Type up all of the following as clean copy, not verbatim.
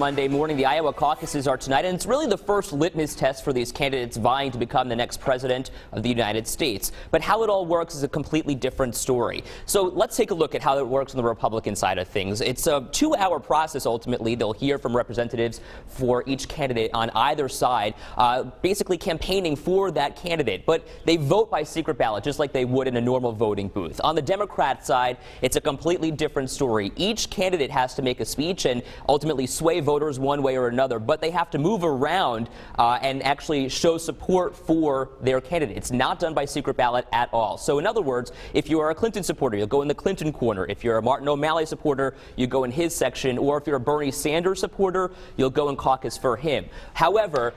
Monday morning. The Iowa caucuses are tonight, and it's really the first litmus test for these candidates vying to become the next president of the United States. But how it all works is a completely different story. So let's take a look at how it works on the Republican side of things. It's a 2-hour process, ultimately. They'll hear from representatives for each candidate on either side, basically campaigning for that candidate. But they vote by secret ballot, just like they would in a normal voting booth. On the Democrat side, it's a completely different story. Each candidate has to make a speech and ultimately sway voters one way or another, but they have to move around and actually show support for their candidate. It's not done by secret ballot at all. So in other words, if you are a Clinton supporter, you'll go in the Clinton corner. If you're a Martin O'Malley supporter, you go in his section. Or if you're a Bernie Sanders supporter, you'll go and caucus for him. However,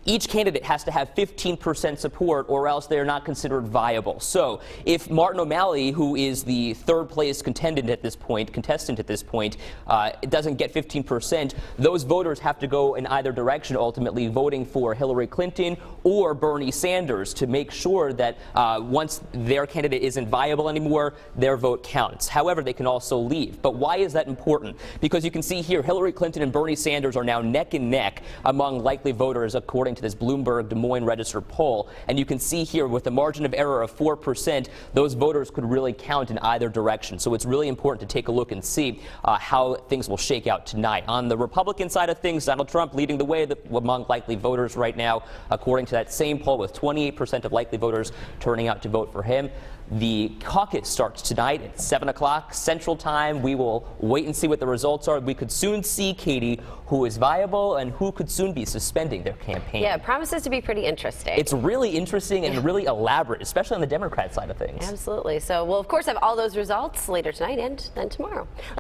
each candidate has to have 15% support or else they're not considered viable. So if Martin O'Malley, who is the third place contestant at this point, doesn't get 15%, those voters have to go in either direction, ultimately voting for Hillary Clinton or Bernie Sanders to make sure that once their candidate isn't viable anymore, their vote counts. However, they can also leave. But why is that important? Because you can see here, Hillary Clinton and Bernie Sanders are now neck and neck among likely voters, according to this Bloomberg Des Moines Register poll. And you can see here with a margin of error of 4%, those voters could really count in either direction. So it's really important to take a look and see how things will shake out tonight. On the Republican side of things, Donald Trump leading the way among likely voters right now, according to that same poll, with 28% of likely voters turning out to vote for him. The caucus starts tonight at 7 o'clock Central Time. We will wait and see what the results are. We could soon see, Katie, who is viable and who could soon be suspending their campaign. Yeah, it promises to be pretty interesting. It's really interesting and really elaborate, especially on the Democrat side of things. Absolutely. So we'll, of course, have all those results later tonight and then tomorrow.